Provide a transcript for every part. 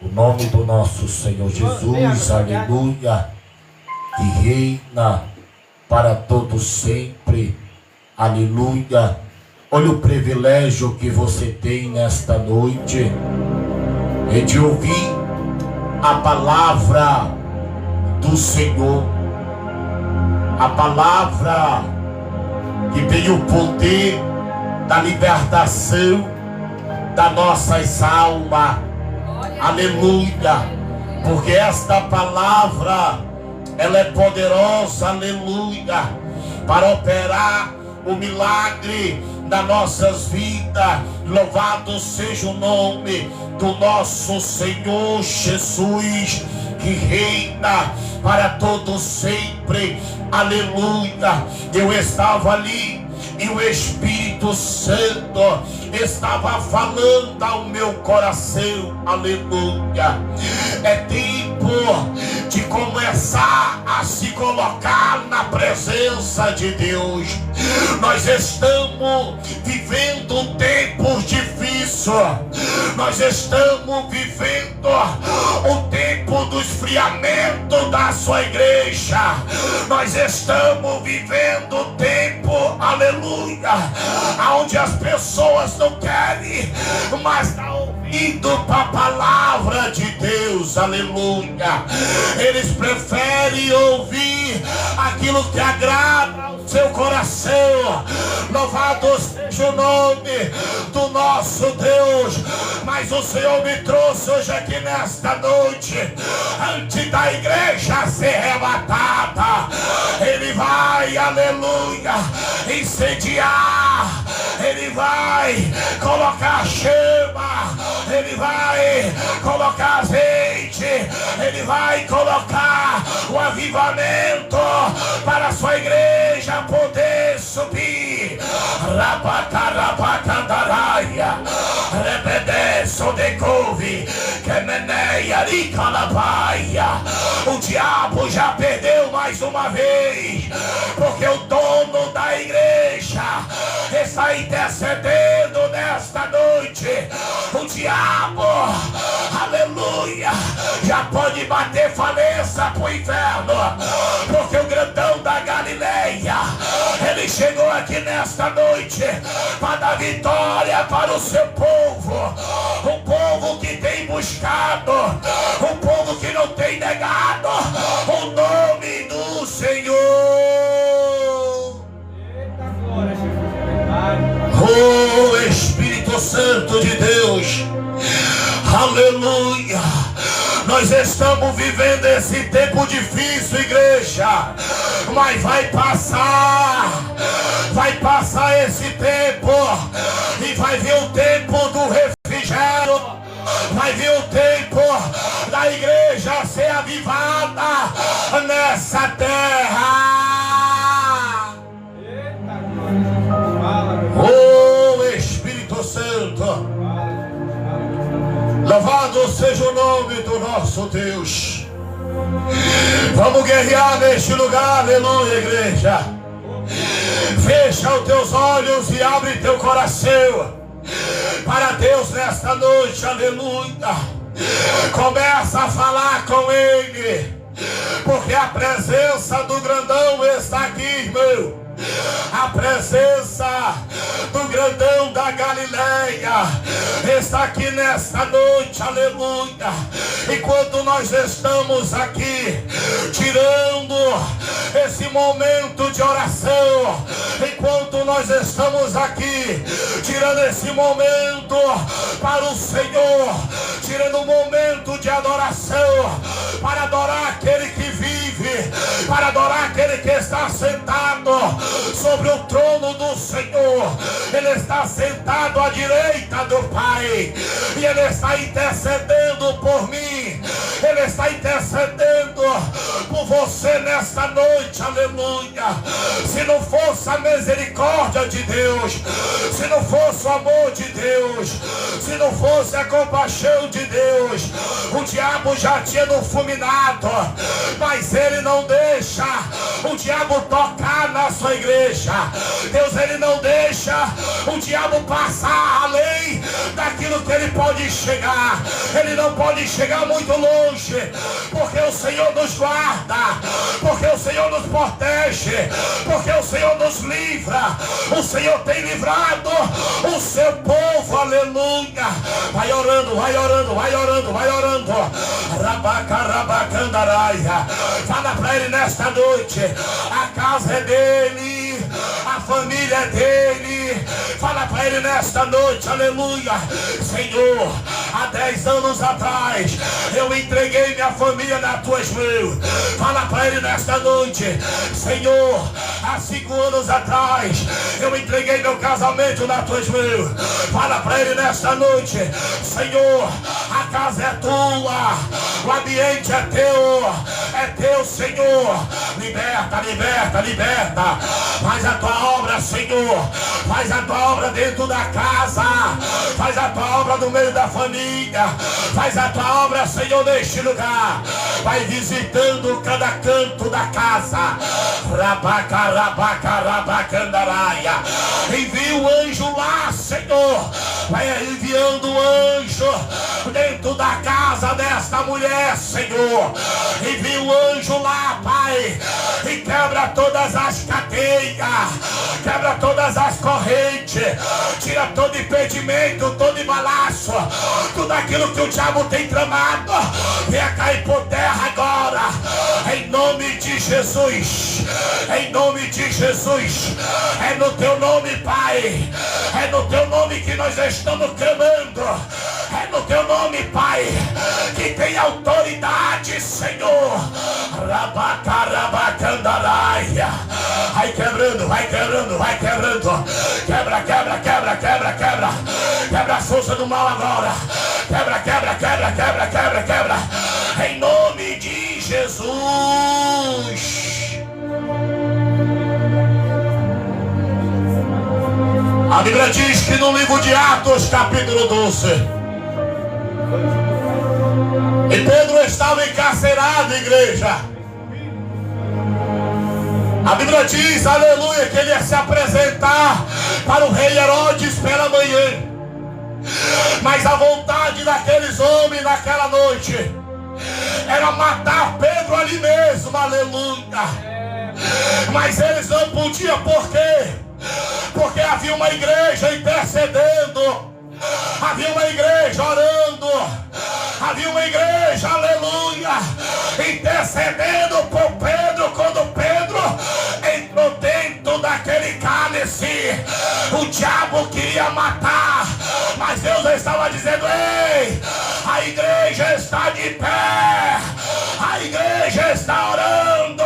O nome do nosso Senhor Jesus, aleluia, que reina para todos sempre, aleluia. Olha o privilégio que você tem nesta noite, é de ouvir a palavra do Senhor, a palavra que tem o poder da libertação das nossas almas, aleluia, porque esta palavra, ela é poderosa, aleluia, para operar o milagre das nossas vidas. Louvado seja o nome do nosso Senhor Jesus, que reina para todos sempre, aleluia. Eu estava ali e o Espírito Santo estava falando ao meu coração, aleluia. É tempo de começar a se colocar na presença de Deus. Nós estamos vivendo um tempo difícil. Nós estamos vivendo o tempo do esfriamento da sua igreja. Nós estamos vivendo o tempo, aleluia, onde as pessoas não querem mais dar ouvido para a palavra de Deus, aleluia. Eles preferem ouvir aquilo que agrada ao seu coração. Louvado seja o nome do nosso Deus. Mas o Senhor me trouxe hoje aqui nesta noite, antes da igreja ser arrebatada, Ele vai, aleluia, incendiar, Ele vai colocar chama, Ele vai colocar azeite, Ele vai colocar o avivamento para a sua igreja poder subir. Rabatarabacandaraia, rebedeço de couve, quemeneia e calabaia. O diabo já perdeu mais uma vez, porque o dono da igreja está intercedendo nesta noite. O diabo, aleluia, já pode bater falência pro inferno, porque o grandão da Galileia, ele chegou aqui nesta noite para dar vitória para o seu povo. Um povo que tem buscado, um povo que não tem negado o nome do Senhor. Oh Espírito Santo de Deus, aleluia. Nós estamos vivendo esse tempo difícil, igreja, mas vai passar esse tempo, e vai vir o tempo do refrigério, vai vir o tempo da igreja ser avivada nessa terra. Oh Espírito Santo, louvado seja o nome do nosso Deus. Vamos guerrear neste lugar, aleluia, igreja. Fecha os teus olhos e abre teu coração para Deus nesta noite, aleluia. Começa a falar com Ele, porque a presença do grandão está aqui, irmão. A presença do grandão da Galileia está aqui nesta noite, aleluia. Enquanto nós estamos aqui tirando esse momento de oração, enquanto nós estamos aqui tirando esse momento para o Senhor, tirando um momento de adoração, para adorar aquele que vive, para adorar aquele que está sentado sobre o trono do Senhor. Ele está sentado à direita do Pai, e Ele está intercedendo por mim, Ele está intercedendo por você nesta noite, aleluia. Se não fosse a misericórdia de Deus, se não fosse o amor de Deus, se não fosse a compaixão de Deus, o diabo já tinha nos fulminado. Mas Ele não deixa o diabo tocar na sua igreja. Deus, Ele não deixa o diabo passar além daquilo que que ele pode chegar. Ele não pode chegar muito longe, porque o Senhor nos guarda, porque o Senhor nos protege, porque o Senhor nos livra. O Senhor tem livrado o seu povo, aleluia. Vai orando, vai orando, vai orando, vai orando. Rabacandaraia. Fala para ele nesta noite: a casa é dele, a família é dele. Fala para ele nesta noite, aleluia. Senhor, há 10 anos atrás eu entreguei minha família nas tuas mãos. Fala para ele nesta noite: Senhor, há 5 anos atrás eu entreguei meu casamento nas tuas mãos. Fala para ele nesta noite: Senhor, a casa é tua, o ambiente é teu, Senhor. Liberta, liberta, liberta. Faz a tua obra, Senhor. Faz a tua obra dentro da casa. Faz a tua obra no meio da família. Faz a tua obra, Senhor, neste lugar. Vai visitando cada canto da casa. Rabacandaraia. Envia o anjo lá, Senhor. Vai enviando o anjo dentro da casa desta mulher, Senhor. Envia o anjo lá, Pai, e quebra todas as cadeias, quebra todas as correntes, tira todo impedimento, todo embalaço, tudo aquilo que o diabo tem tramado. Venha cair por terra agora, em nome de Jesus. Em nome de Jesus. É no teu nome, Pai. É no teu nome que nós estamos clamando. É no teu nome, Pai, que tem autoridade, Senhor. Rabacandaraia. Vai quebrando, vai quebrando, vai quebrando. Quebra, quebra, quebra, quebra, quebra. Quebra a força do mal agora. Quebra, quebra, quebra, quebra, quebra, quebra. Em nome de Jesus. A Bíblia diz que no livro de Atos, capítulo 12, e Pedro estava encarcerado, igreja. A Bíblia diz, aleluia, que ele ia se apresentar para o rei Herodes pela manhã. Mas a vontade daqueles homens naquela noite era matar Pedro ali mesmo, aleluia. Mas eles não podiam, por quê? Porque havia uma igreja intercedendo, havia uma igreja orando, havia uma igreja, aleluia, intercedendo por Pedro. Quando Pedro entrou dentro daquele cálice, o diabo queria matar, mas Deus estava dizendo: ei, a igreja está de pé, a igreja está orando.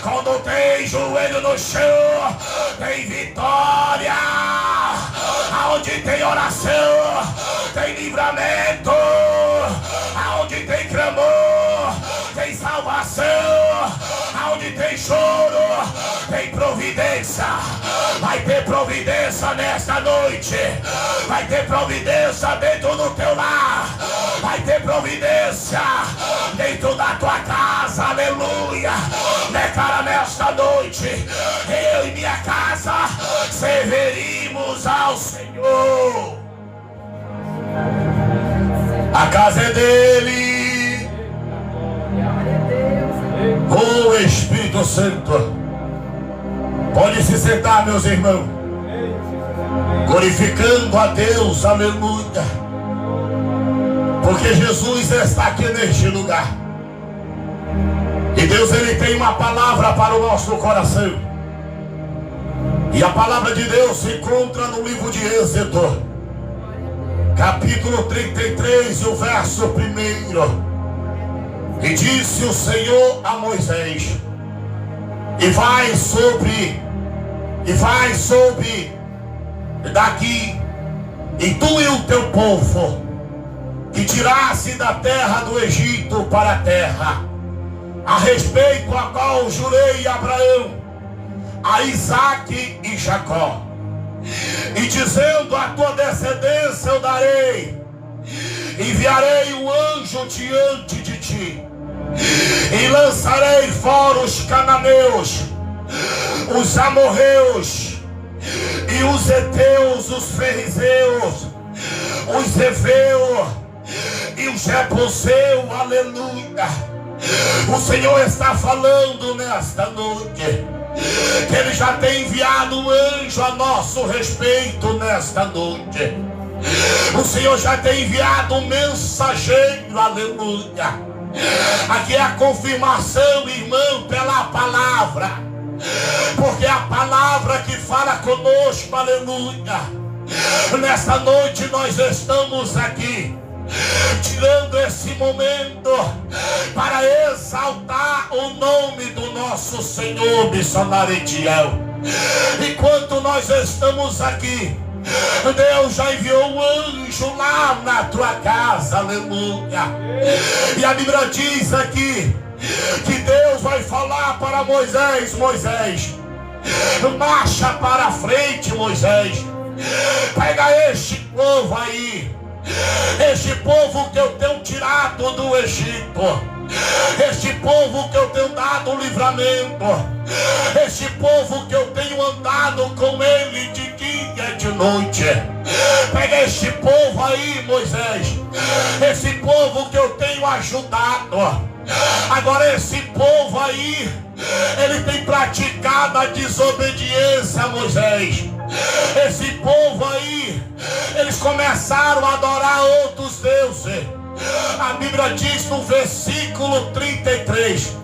Quando tem joelho no chão, tem vitória. Aonde tem oração, tem livramento. Aonde tem clamor, tem salvação. Aonde tem choro, tem providência. Vai ter providência nesta noite. Vai ter providência dentro do teu lar. Vai ter providência dentro da tua casa, aleluia. Declara nesta noite: eu e minha casa serviremos ao Senhor. A casa é dele. O Espírito Santo. Pode se sentar, meus irmãos. Glorificando a Deus, aleluia. Porque Jesus está aqui neste lugar. E Deus, Ele tem uma palavra para o nosso coração. E a palavra de Deus se encontra no livro de Êxodo, capítulo 33, o verso 1. E disse o Senhor a Moisés: E vai sobre daqui, e tu e o teu povo, que tirasse da terra do Egito para a terra, a respeito a qual jurei a Abraão, a Isaque e Jacó, e dizendo: a tua descendência eu darei, enviarei um anjo diante de ti, e lançarei fora os cananeus, os amorreus, e os heteus, os ferrizeus, os Eveus e os Jebuseus, aleluia. O Senhor está falando nesta noite que Ele já tem enviado um anjo a nosso respeito nesta noite. O Senhor já tem enviado um mensageiro, aleluia. Aqui é a confirmação, irmão, pela palavra, porque é a palavra que fala conosco, aleluia. Nesta noite nós estamos aqui tirando esse momento para exaltar o nome do nosso Senhor missionário Etiel. Enquanto nós estamos aqui, Deus já enviou um anjo lá na tua casa, aleluia. E a Bíblia diz aqui que Deus vai falar para Moisés: Moisés, marcha para a frente, Moisés. Pega este povo aí, este povo que eu tenho tirado do Egito, este povo que eu tenho dado o livramento, este povo que eu tenho andado com ele de dia e de noite. Pega este povo aí, Moisés, esse povo que eu tenho ajudado. Agora esse povo aí, ele tem praticado a desobediência, Moisés. Esse povo aí, eles começaram a adorar outros deuses. A Bíblia diz no versículo 33,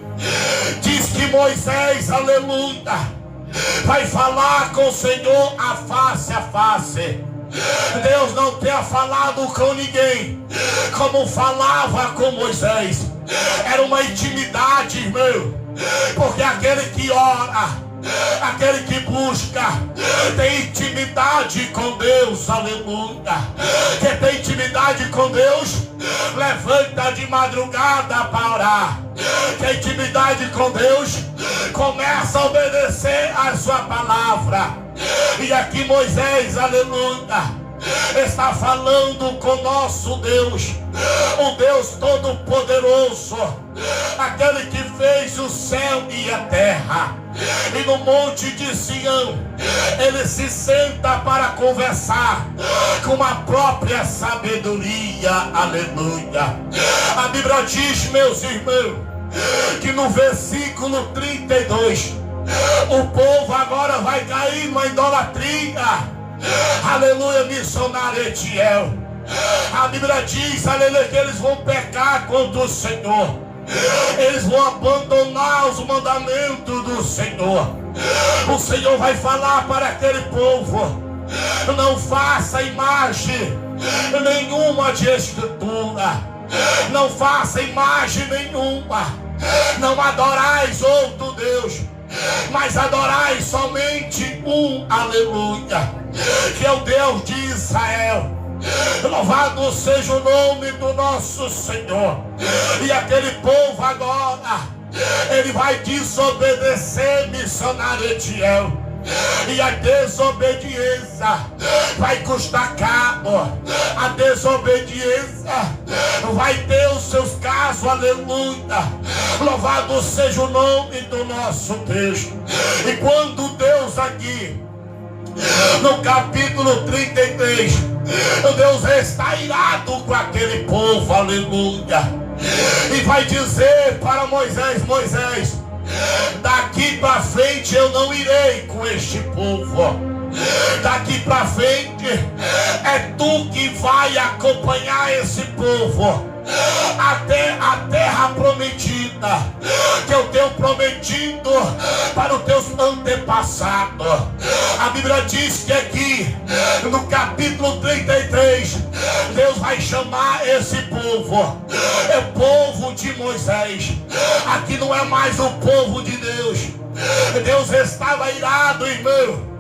diz que Moisés, aleluia, vai falar com o Senhor a face. Deus não tenha falado com ninguém como falava com Moisés. Era uma intimidade, irmão, porque aquele que ora, aquele que busca, tem intimidade com Deus, aleluia. Quem tem intimidade com Deus, levanta de madrugada para orar. Quem tem intimidade com Deus, começa a obedecer a sua palavra. E aqui Moisés, aleluia, está falando com nosso Deus, o Deus Todo-Poderoso, aquele que fez o céu e a terra. E no monte de Sião, ele se senta para conversar com a própria sabedoria, aleluia. A Bíblia diz, meus irmãos, que no versículo 32, o povo agora vai cair numa idolatria. Aleluia, missionário Etiel. A Bíblia diz, aleluia, que eles vão pecar contra o Senhor. Eles vão abandonar os mandamentos do Senhor. O Senhor vai falar para aquele povo: não faça imagem nenhuma de escultura, não faça imagem nenhuma, não adorais outro Deus, mas adorai somente um, aleluia, que é o Deus de Israel. Louvado seja o nome do nosso Senhor. E aquele povo agora, ele vai desobedecer, missionário Etiel. E a desobediência vai custar caro. A desobediência vai ter os seus casos, aleluia. Louvado seja o nome do nosso Deus. E quando Deus aqui, no capítulo 33, Deus está irado com aquele povo, aleluia. E vai dizer para Moisés: Moisés, daqui para frente eu não irei com este povo. Daqui para frente é tu que vai acompanhar esse povo até a terra prometida, que eu tenho prometido para os teus antepassados. A Bíblia diz que aqui no capítulo 33, Deus vai chamar esse povo, é o povo de Moisés. Aqui não é mais o povo de Deus. Deus estava irado, irmão,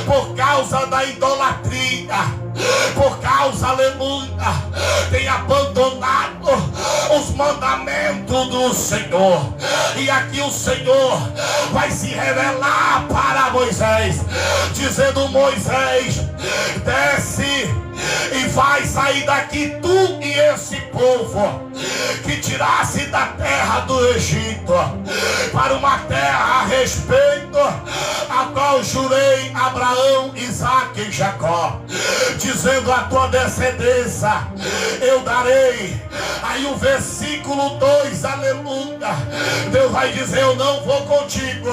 por causa da idolatria, por causa, aleluia, tem abandonado os mandamentos do Senhor. E aqui o Senhor vai se revelar para Moisés, dizendo: Moisés, desce e vai sair daqui tu e esse povo que te tirasse da terra do Egito para uma terra a respeito a qual jurei a Abraão, Isaque e Jacó, dizendo a tua descendência eu darei. Aí o versículo 2, aleluia, Deus vai dizer: eu não vou contigo,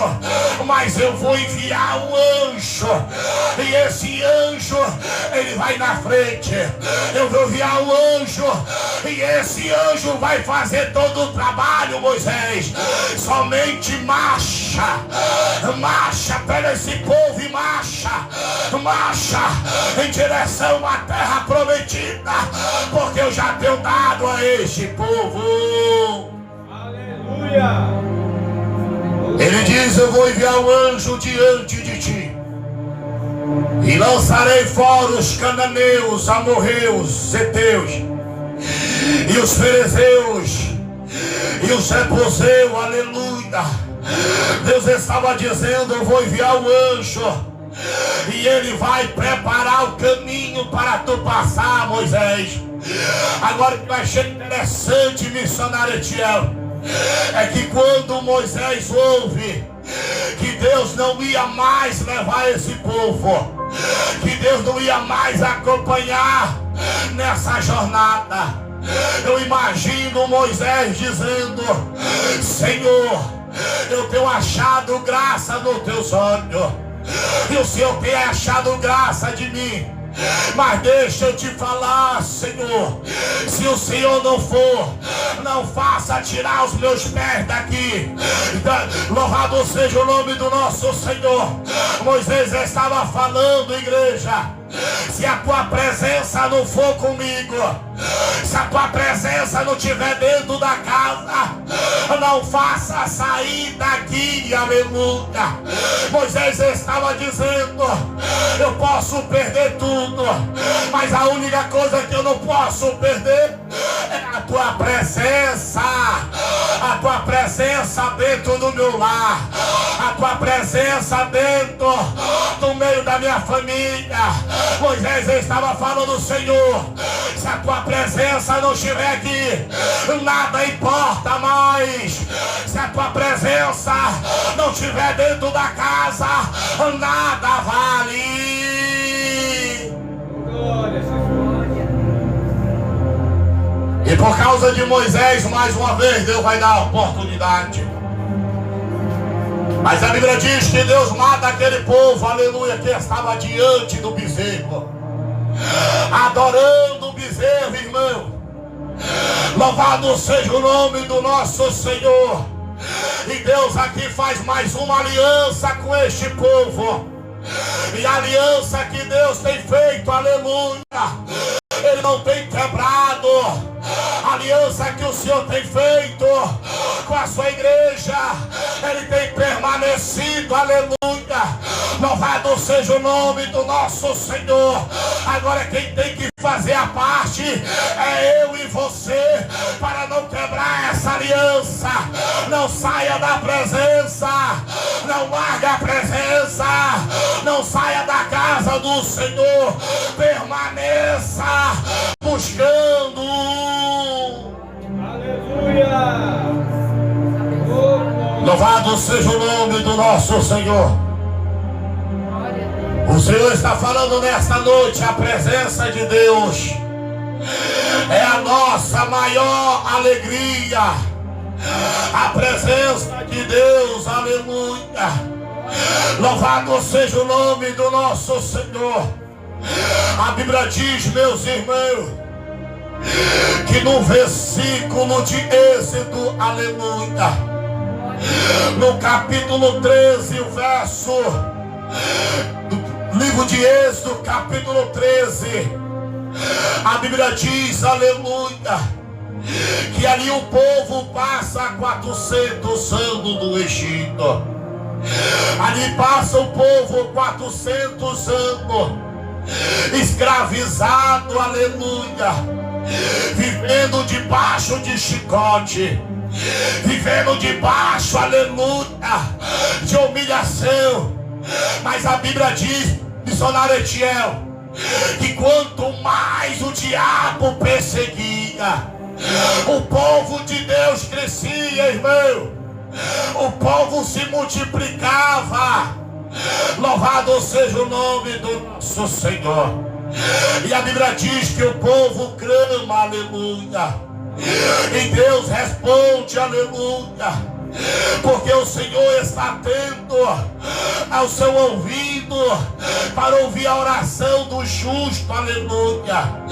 mas eu vou enviar um anjo, e esse anjo ele vai na frente. Eu vou enviar um anjo, e esse anjo vai fazer todo o trabalho, Moisés. Somente marcha pela esse povo e marcha em direção à terra prometida, porque eu já tenho dado a este povo. Aleluia. Ele diz: eu vou enviar um anjo diante de ti, e lançarei fora os cananeus, amorreus, heteus, e os ferezeus, e os jebuseus, aleluia. Deus estava dizendo: eu vou enviar o anjo, e ele vai preparar o caminho para tu passar, Moisés. Agora, o que eu achei interessante, missionário Etiel, é que quando Moisés ouve que Deus não ia mais levar esse povo, que Deus não ia mais acompanhar nessa jornada, eu imagino Moisés dizendo: Senhor, eu tenho achado graça no teus olhos, e o Senhor tem achado graça de mim. Mas deixa eu te falar, Senhor, se o Senhor não for, não faça tirar os meus pés daqui. Louvado seja o nome do nosso Senhor. Moisés estava falando, igreja: se a tua presença não for comigo, se a tua presença não estiver dentro da casa, não faça sair daqui, aleluia. Moisés estava dizendo: eu posso perder tudo, mas a única coisa que eu não posso perder é a tua presença. A tua presença dentro do meu lar, a tua presença dentro do meio da minha família. Moisés estava falando: Senhor, se a tua presença não estiver aqui, nada importa mais. Se a tua presença não estiver dentro da casa, nada vale. E por causa de Moisés, mais uma vez, Deus vai dar a oportunidade. Mas a Bíblia diz que Deus mata aquele povo, aleluia, que estava diante do bezerro, adorando o bezerro, irmão. Louvado seja o nome do nosso Senhor. E Deus aqui faz mais uma aliança com este povo. E a aliança que Deus tem feito, aleluia, Ele não tem quebrado. A aliança que o Senhor tem feito com a sua igreja, Ele tem permanecido, aleluia. Louvado seja o nome do nosso Senhor. Agora quem tem que fazer a parte é eu e você, para não quebrar essa aliança. Não saia da presença, não largue a presença, não saia da casa do Senhor, permaneça buscando. Aleluia. Louvado seja o nome do nosso Senhor. O Senhor está falando nesta noite: a presença de Deus é a nossa maior alegria. A presença de Deus, aleluia. Louvado seja o nome do nosso Senhor. A Bíblia diz, meus irmãos, que no versículo de Êxodo, aleluia, no capítulo 13, o verso do livro de Êxodo, capítulo 13, a Bíblia diz, aleluia, que ali o povo passa 400 anos do Egito. Ali passa o povo 400 anos escravizado, aleluia, vivendo debaixo de chicote, vivendo debaixo, aleluia, de humilhação. Mas a Bíblia diz, missionário Etiel, que quanto mais o diabo perseguia, O povo de Deus crescia, irmão. O povo se multiplicava. Louvado seja o nome do nosso Senhor. E a Bíblia diz que o povo clama, aleluia. E Deus responde, aleluia. Porque o Senhor está atento ao seu ouvido para ouvir a oração do justo, aleluia.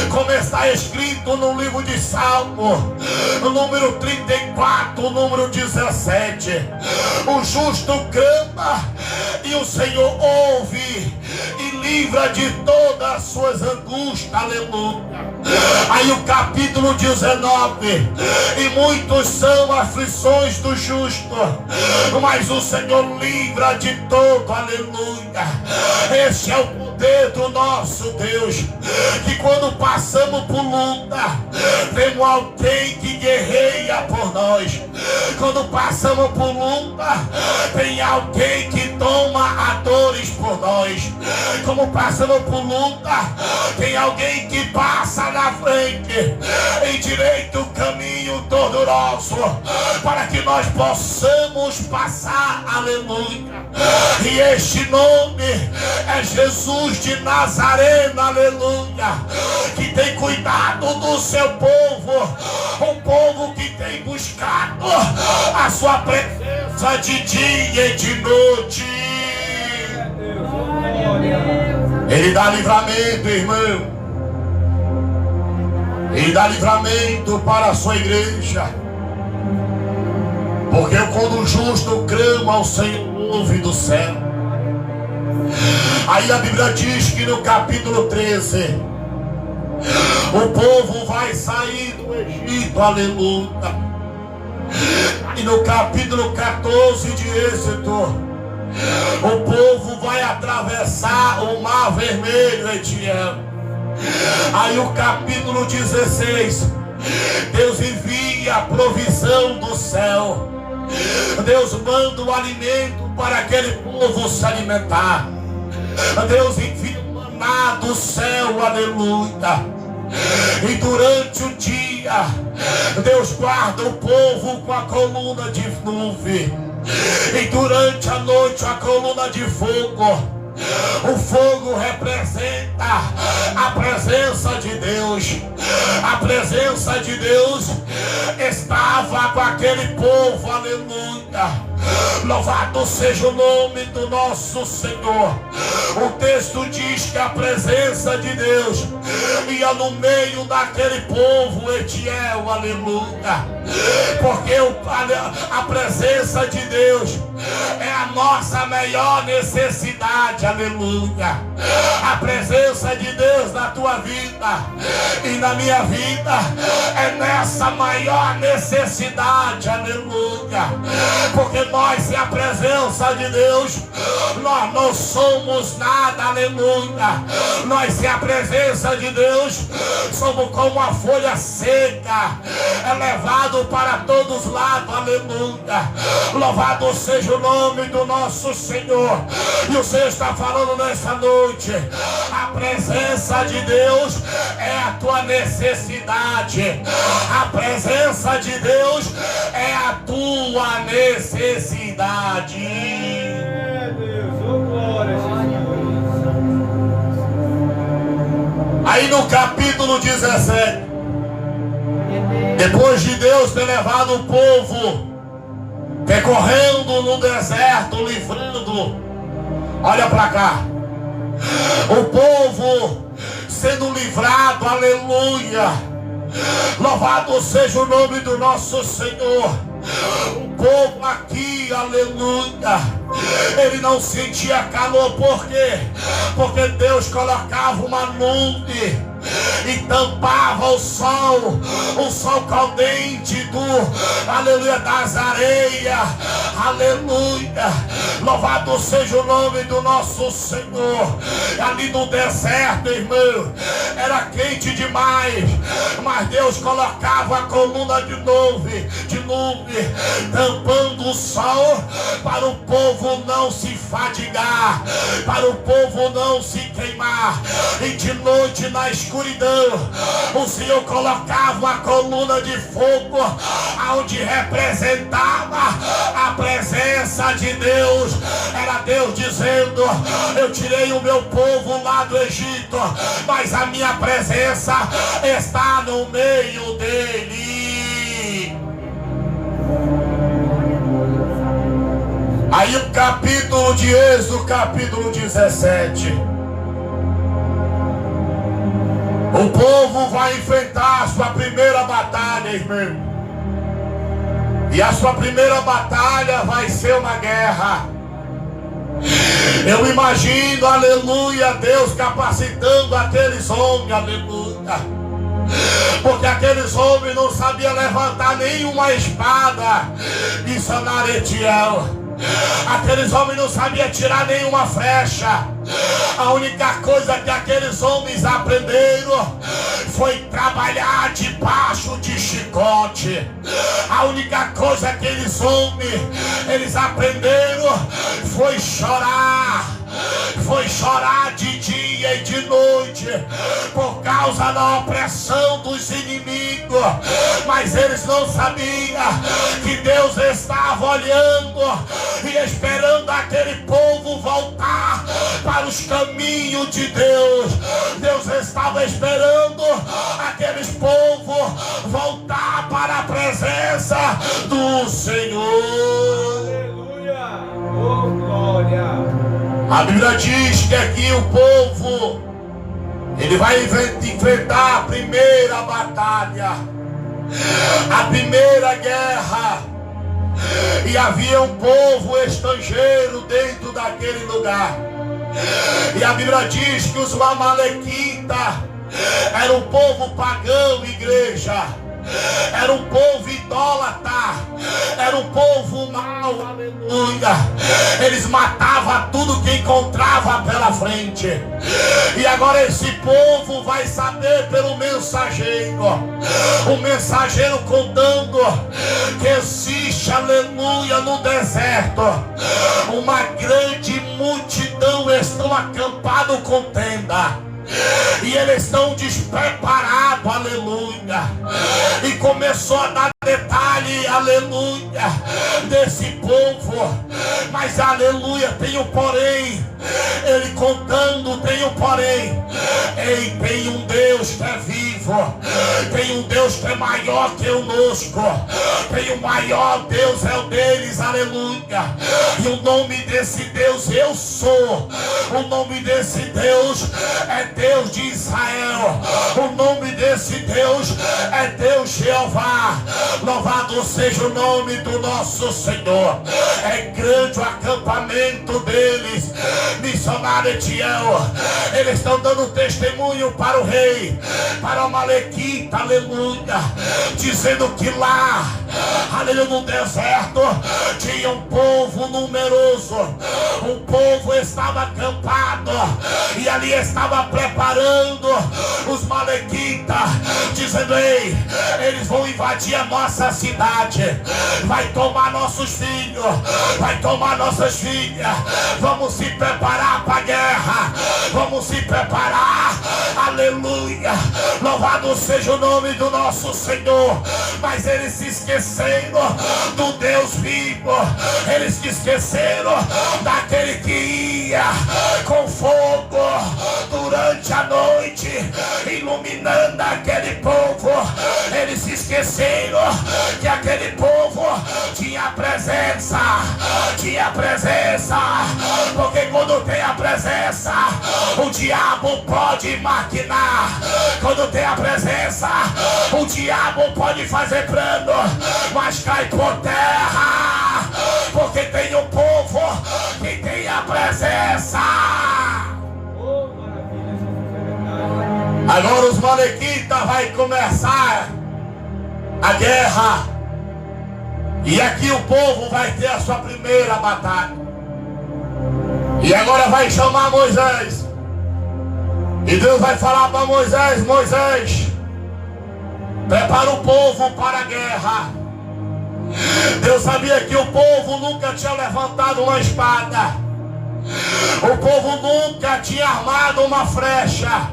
Como está escrito no livro de Salmo, no número 34, número 17. O justo clama e o Senhor ouve e livra de todas as suas angústias, aleluia. Aí o capítulo 19: e muitos são aflições do justo, mas o Senhor livra de todo, aleluia. Esse é o poder do nosso Deus, que quando passamos por luta, temos alguém que guerreia por nós. Quando passamos por luta, tem alguém que toma as dores por nós. Como passamos por luta, tem alguém que passa na frente, endireita o caminho todo nosso, para que nós possamos passar, aleluia. E este nome é Jesus de Nazaré, aleluia, que tem cuidado do seu povo, um povo que tem buscado a sua presença de dia e de noite. Ele dá livramento, irmão. Ele dá livramento para a sua igreja. Porque quando o justo clama ao Senhor, ouve do céu. Aí a Bíblia diz que no capítulo 13, o povo vai sair do Egito, aleluia. E no capítulo 14 de Êxodo, o povo vai atravessar o Mar Vermelho, Etiel. Aí o capítulo 16, Deus envia a provisão do céu. Deus manda o alimento para aquele povo se alimentar. Deus envia o maná do céu, aleluia. E durante o dia, Deus guarda o povo com a coluna de nuvem. E durante a noite, a coluna de fogo. O fogo representa a presença de Deus. A presença de Deus estava com aquele povo, aleluia. Louvado seja o nome do nosso Senhor. O texto diz que a presença de Deus ia no meio daquele povo, Etiel, aleluia. Porque a presença de Deus é a nossa maior necessidade, aleluia. A presença de Deus na tua vida e na minha vida é nessa maior necessidade, aleluia. Porque nós, sem a presença de Deus, nós não somos nada, aleluia. Nós, sem a presença de Deus, somos como uma folha seca, levado para todos os lados, aleluia. Louvado seja o nome do nosso Senhor. E o Senhor está falando nessa noite: a presença de Deus é a tua necessidade. A presença de Deus é a tua necessidade. Deus, oh glória, Aí no capítulo 17, depois de Deus ter levado o povo percorrendo no deserto, livrando, olha para cá, o povo sendo livrado, aleluia. Louvado seja o nome do nosso Senhor. O povo aqui, aleluia, ele não sentia calor. Por quê? Porque Deus colocava uma nuvem e tampava o sol caldente aleluia, das areias, aleluia. Louvado seja o nome do nosso Senhor. Ali no deserto, irmão, era quente demais, mas Deus colocava a coluna de nuvem, tampando o sol, para o povo não se fadigar, para o povo não se queimar. E de noite na escuridão, escuridão, o Senhor colocava uma coluna de fogo, onde representava a presença de Deus. Era Deus dizendo: eu tirei o meu povo lá do Egito, mas a minha presença está no meio dele. Aí o capítulo de Êxodo, capítulo 17. O povo vai enfrentar a sua primeira batalha, irmão. E a sua primeira batalha vai ser uma guerra. Eu imagino, aleluia, Deus capacitando aqueles homens, aleluia. Porque aqueles homens não sabiam levantar nenhuma espada de Sanaretiel. Aqueles homens não sabiam tirar nenhuma flecha. A única coisa que aqueles homens aprenderam foi trabalhar debaixo de chicote. A única coisa que eles aprenderam foi chorar. Foi chorar de dia e de noite por causa da opressão dos inimigos. Mas eles não sabiam que Deus estava olhando e esperando aquele povo voltar para os caminhos de Deus. Deus estava esperando aqueles povos voltar para a presença do Senhor. Aleluia! Oh, glória! A Bíblia diz que aqui o povo, ele vai enfrentar a primeira batalha, a primeira guerra. E havia um povo estrangeiro dentro daquele lugar. E a Bíblia diz que os amalequitas eram um povo pagão, igreja. Era um povo idólatra, era um povo mau, aleluia. Eles matavam tudo que encontrava pela frente. E agora esse povo vai saber pelo mensageiro, o mensageiro contando que existe, aleluia, no deserto uma grande multidão estão acampados com tenda. E eles estão despreparados, aleluia. E começou a dar detalhe, aleluia, desse povo. Mas aleluia, tem um porém. Ele contando, tem um porém. Ei, tem um Deus que é vivo. Tem um Deus que é maior que o nosco. Tem o maior Deus, é o deles, aleluia. E o nome desse Deus eu sou. O nome desse Deus é Deus de Israel. O nome desse Deus é Deus Jeová. Louvado seja o nome do nosso Senhor. É grande o acampamento deles. Missionário Etiel, eles estão dando testemunho para o rei, para o Malequita, aleluia, dizendo que lá, aleluia, no deserto tinha um povo numeroso. Um povo estava acampado e ali estava preparando os Malequitas, dizendo: ei, eles vão invadir a nossa cidade, vai tomar nossos filhos, vai tomar nossas filhas. Vamos se preparar para a guerra, vamos se preparar, aleluia. Louvado seja o nome do nosso Senhor. Mas eles se esqueceram do Deus vivo, eles se esqueceram daquele que ia com fogo durante a noite, iluminando aquele povo. Eles se esqueceram que aquele povo tinha presença, porque quando tem a presença, o diabo pode maquinar. Quando tem a presença, o diabo pode fazer plano, mas cai por terra, porque tem um povo que tem a presença. Agora os Malequitas vai começar a guerra. E aqui o povo vai ter a sua primeira batalha. E agora vai chamar Moisés. E Deus vai falar para Moisés: Moisés, prepara o povo para a guerra. Deus sabia que o povo nunca tinha levantado uma espada. O povo nunca tinha armado uma flecha.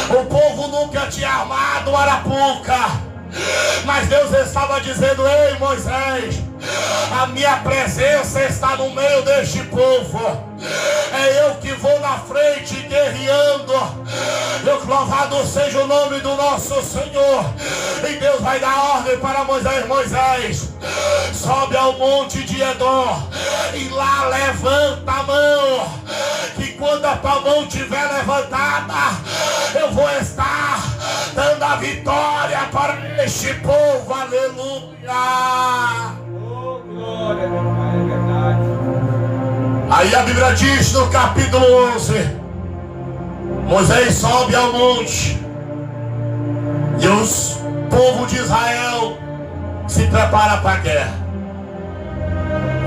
O povo nunca tinha armado arapuca. Mas Deus estava dizendo: ei Moisés, a minha presença está no meio deste povo. É eu que vou na frente guerreando. Louvado seja o nome do nosso Senhor. E Deus vai dar ordem para Moisés: Moisés, sobe ao monte de Edom e lá levanta a mão, que quando a tua mão estiver levantada, eu vou estar dando a vitória para este povo. Aleluia. Oh, glória, meu Pai, é verdade. Aí a Bíblia diz no capítulo 11: Moisés sobe ao monte e os povo de Israel se prepara para a guerra.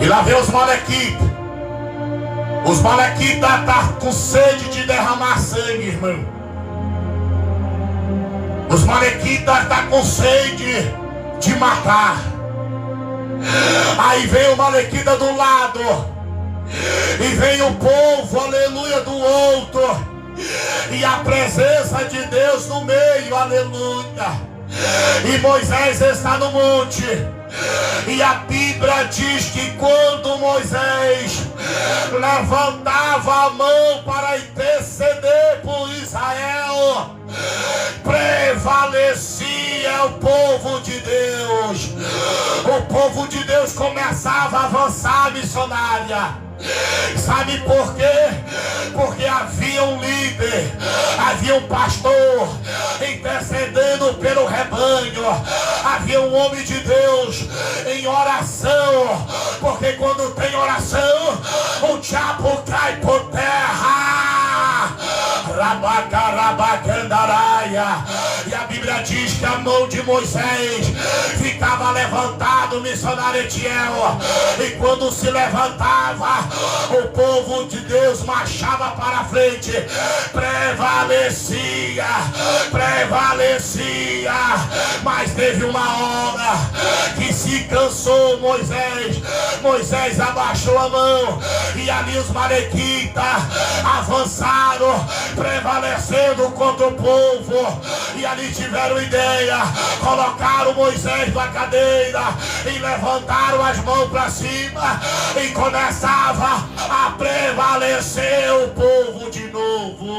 E lá vem os malequitas. Os malequitas estão com sede de derramar sangue, irmão. Os malequitas estão com sede de matar. Aí vem o malequita do lado e vem o povo, aleluia, do outro, e a presença de Deus no meio, aleluia. E Moisés está no monte, e a Bíblia diz que quando Moisés levantava a mão para interceder por Israel, prevalecia o povo de Deus. O povo de Deus começava a avançar, missionária. Sabe por quê? Porque havia um líder, havia um pastor intercedendo pelo rebanho, havia um homem de Deus em oração, porque quando tem oração, o diabo cai por terra. Rabacarabacandaraya. E a Bíblia diz que a mão de Moisés ficava levantado, missionário Etiel, e quando se levantava, o povo de Deus marchava para a frente, prevalecia. Mas teve uma hora que se cansou Moisés abaixou a mão, e ali os malequitas avançaram, prevalecendo contra o povo. E ali tiveram ideia, colocaram Moisés na cadeira e levantaram as mãos para cima, e começava a prevalecer o povo de novo.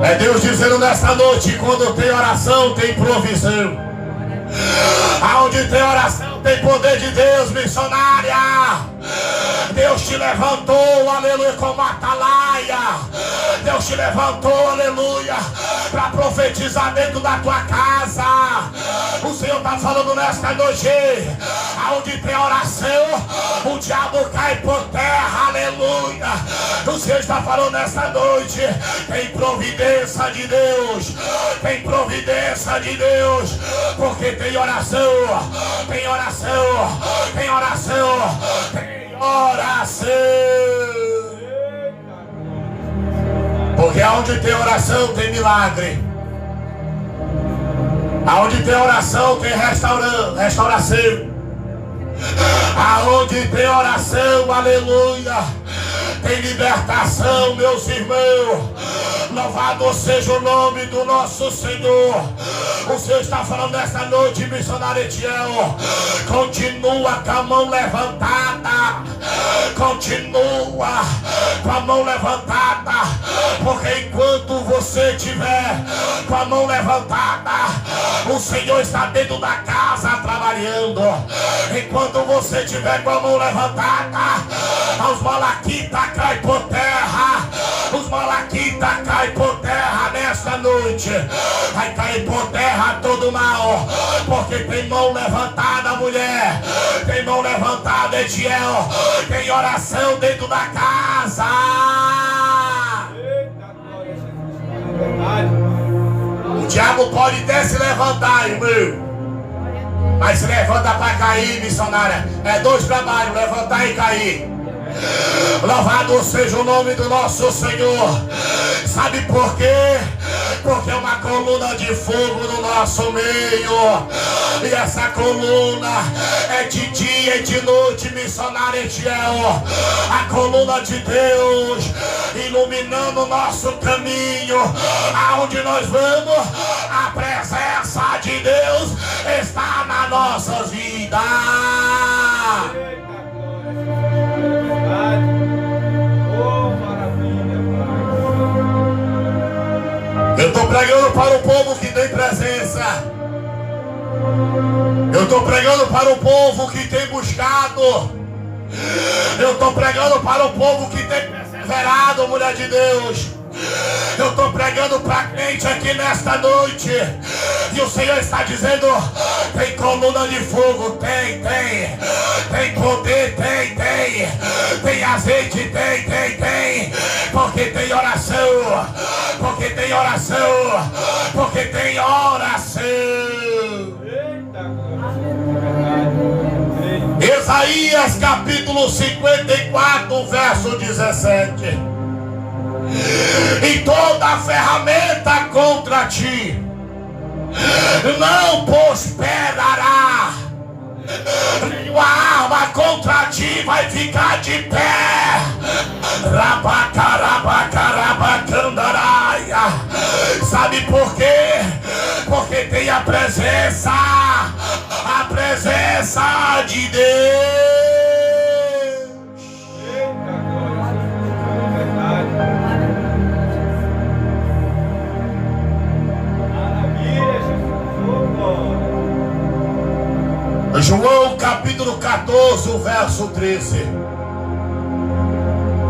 É Deus dizendo nessa noite: quando tem oração, tem provisão. Aonde tem oração, tem poder de Deus, missionária. Deus te levantou, aleluia, como atalaia. Deus te levantou, aleluia, para profetizar dentro da tua casa. O Senhor está falando nesta noite: aonde tem oração, o diabo cai por terra, aleluia. O Senhor está falando nesta noite: tem providência de Deus, tem providência de Deus, porque tem oração, tem oração, tem oração, tem oração. Porque aonde tem oração tem milagre. Aonde tem oração tem restauração. Aonde tem oração, aleluia, tem libertação, meus irmãos. Louvado seja o nome do nosso Senhor. O Senhor está falando nesta noite, missionário Etiel: continua com a mão levantada, continua com a mão levantada, porque enquanto você estiver com a mão levantada, o Senhor está dentro da casa trabalhando. Enquanto você estiver com a mão levantada, os malaquitas caem por terra. Os malaquitas caem por terra nesta noite. Vai cair por terra todo mal, porque tem mão levantada, mulher. Tem mão levantada, Etiel. Tem oração dentro da casa. O diabo pode até se levantar, irmão, mas se levanta para cair, missionária. É dois trabalhos: levantar e cair. Louvado seja o nome do nosso Senhor. Sabe por quê? Porque é uma coluna de fogo no nosso meio. E essa coluna é de dia e de noite, missionário Etiel. A coluna de Deus iluminando o nosso caminho. Aonde nós vamos, a presença de Deus está nas nossas vidas. Eu estou pregando para o povo que tem presença. Eu estou pregando para o povo que tem buscado. Eu estou pregando para o povo que tem perseverado, mulher de Deus. Eu estou pregando para crente aqui nesta noite. E o Senhor está dizendo: tem coluna de fogo, tem poder, tem azeite, tem, porque tem oração, porque tem oração, porque tem oração. Isaías capítulo 54, verso 17. E toda ferramenta contra ti não prosperará. Nenhuma arma contra ti vai ficar de pé. Rabacarabacarabacandarai. Sabe por quê? Porque tem a presença de Deus. João capítulo 14, o verso 13.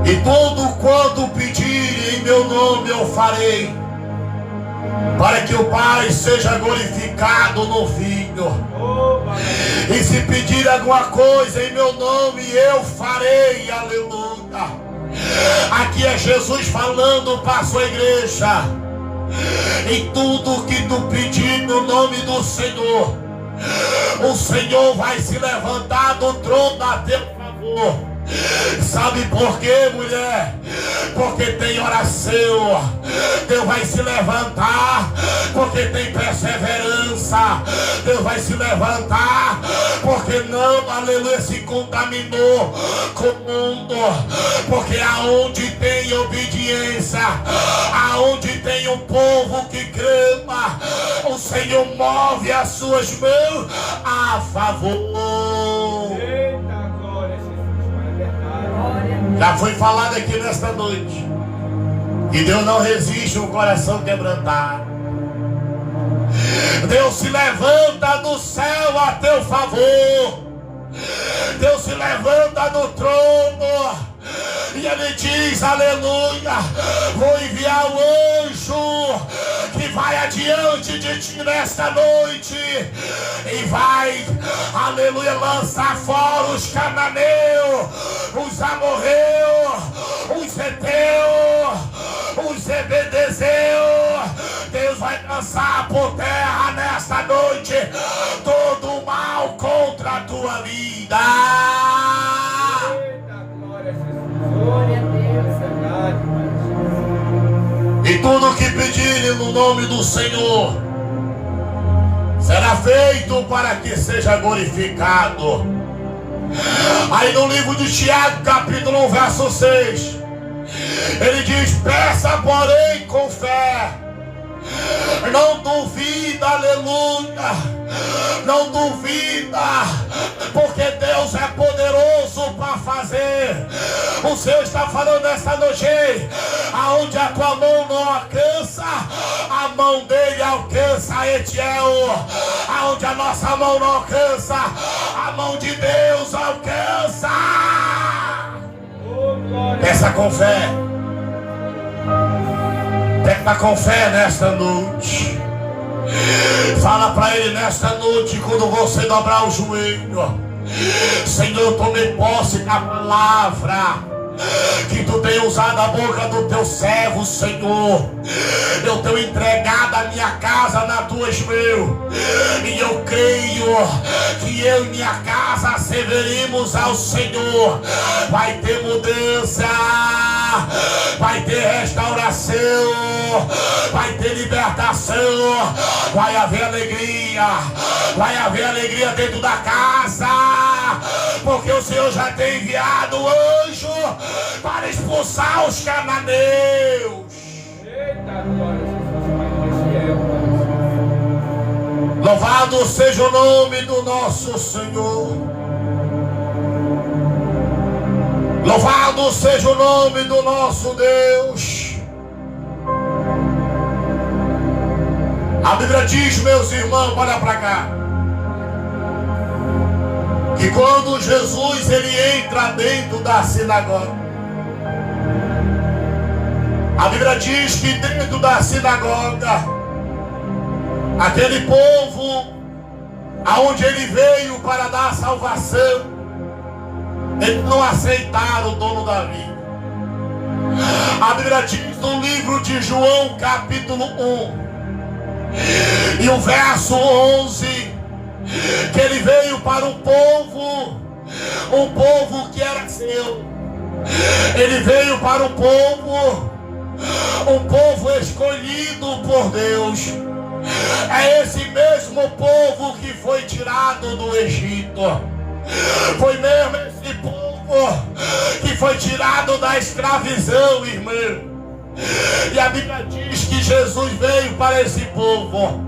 E tudo quanto pedirem em meu nome eu farei, para que o Pai seja glorificado no Filho. E se pedir alguma coisa em meu nome eu farei. Aleluia. Aqui é Jesus falando para a sua igreja. Em tudo que tu pedir no nome do Senhor, o Senhor vai se levantar do trono a teu favor. Sabe por quê, mulher? Porque tem oração. Deus vai se levantar porque tem perseverança. Deus vai se levantar porque não, aleluia, se contaminou com o mundo. Porque aonde tem obediência, aonde tem um povo que clama, o Senhor move as suas mãos a favor. Já foi falado aqui nesta noite que Deus não resiste um coração quebrantado. Deus se levanta do céu a teu favor. Deus se levanta do trono e Ele diz: aleluia, vou enviar o anjo que vai adiante de ti nesta noite e vai, aleluia, lançar fora os cananeus, os amorreus, os heteus, os zebedeseus. Deus vai lançar por terra nesta noite todo o mal contra a tua vida. Glória a Deus, verdade. E tudo que pedirem no nome do Senhor será feito para que seja glorificado. Aí no livro de Tiago, capítulo 1, verso 6, ele diz: peça porém com fé, não duvida, aleluia, não duvida, porque Deus é poderoso para fazer. O Senhor está falando nesta noite: aonde a tua mão não alcança, a mão dele alcança, Etiel. Aonde a nossa mão não alcança, a mão de Deus alcança. Peça com fé. Peça com fé nesta noite. Fala para ele nesta noite, quando você dobrar o joelho: Senhor, eu tomei posse da palavra que tu tem usado a boca do teu servo, Senhor. Eu tenho entregado a minha casa nas tuas mãos, e eu creio que eu e minha casa serviremos ao Senhor. Vai ter mudança. vai ter restauração, vai ter libertação, vai haver alegria dentro da casa, porque o Senhor já tem enviado o anjo para expulsar os cananeus. Eita, glória a Jesus, Pai fiel. Louvado seja o nome do nosso Senhor. Louvado seja o nome do nosso Deus. A Bíblia diz, meus irmãos, olha para cá, que quando Jesus ele entra dentro da sinagoga, a Bíblia diz que dentro da sinagoga, aquele povo aonde ele veio para dar salvação, eles não aceitaram o dono da vida. A Bíblia diz no livro de João capítulo 1 e o verso 11, que ele veio para um povo que era seu. Ele veio para um povo escolhido por Deus. É esse mesmo povo que foi tirado do Egito. Foi mesmo esse povo que foi tirado da escravidão, irmão. E a Bíblia diz que Jesus veio para esse povo,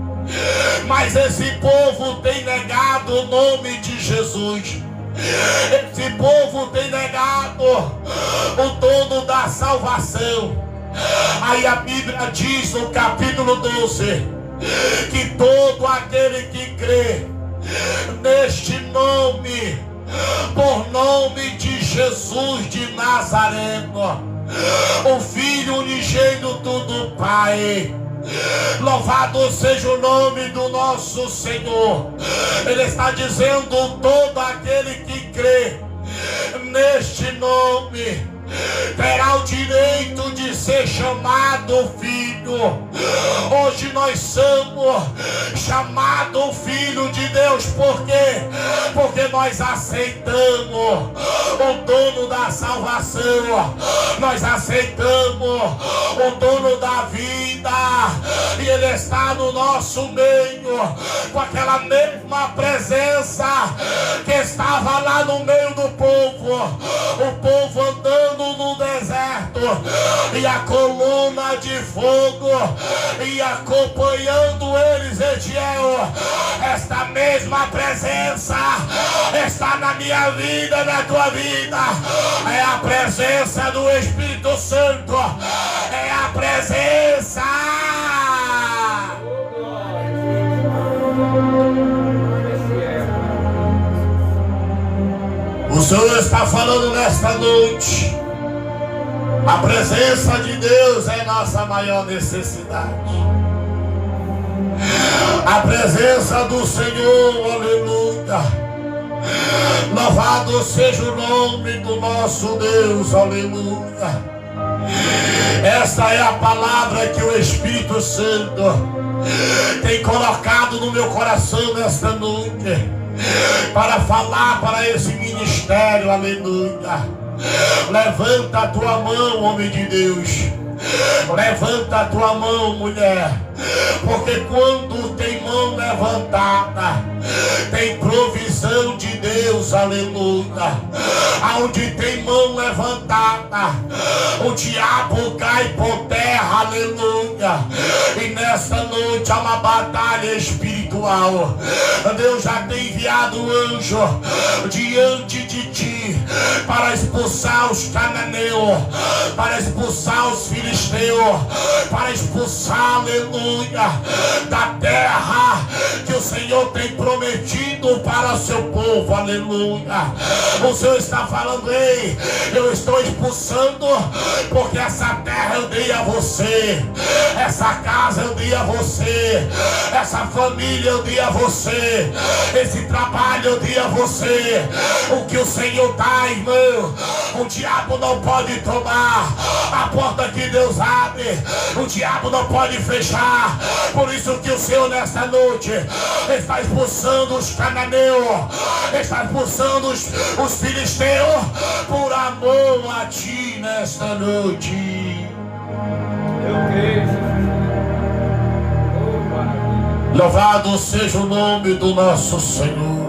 mas esse povo tem negado o nome de Jesus. Esse povo tem negado o dono da salvação. Aí a Bíblia diz no capítulo 12 que todo aquele que crê neste nome, por nome de Jesus de Nazareno, o Filho unigênito do Pai, louvado seja o nome do nosso Senhor. Ele está dizendo: todo aquele que crê neste nome terá o direito de ser chamado filho. Hoje nós somos chamados filho de Deus. Por quê? Porque nós aceitamos o dono da salvação, nós aceitamos o dono da vida, e ele está no nosso meio com aquela mesma presença que estava lá no meio do povo, o povo andando no deserto, e a coluna de fogo e acompanhando eles. Etiel, esta mesma presença está na minha vida, na tua vida. É a presença do Espírito Santo, é a presença. O Senhor está falando nesta noite. A presença de Deus é nossa maior necessidade. A presença do Senhor, aleluia. Louvado seja o nome do nosso Deus, aleluia. Esta é a palavra que o Espírito Santo tem colocado no meu coração nesta noite, para falar para esse ministério, aleluia. Levanta a tua mão, homem de Deus. Levanta a tua mão, mulher. Porque quando tem mão levantada, tem provisão de Deus, aleluia. Aonde tem mão levantada, o diabo cai por terra, aleluia. E nesta noite há uma batalha espiritual. Deus já tem enviado o anjo diante de ti para expulsar os cananeus, para expulsar os filisteus, para expulsar, aleluia, da terra que o Senhor tem prometido para o seu povo, aleluia. O Senhor está falando: ei, eu estou expulsando, porque essa terra eu dei a você, essa casa eu dei a você, essa família eu dei a você, esse trabalho eu dei a você. O que o Senhor dá, irmão, o diabo não pode tomar. A porta que Deus abre, o diabo não pode fechar. Por isso que o Senhor nesta noite está expulsando os cananeus, está expulsando os filisteus, por amor a ti nesta noite. Eu creio, Jesus. Oh, maravilha. Louvado seja o nome do nosso Senhor.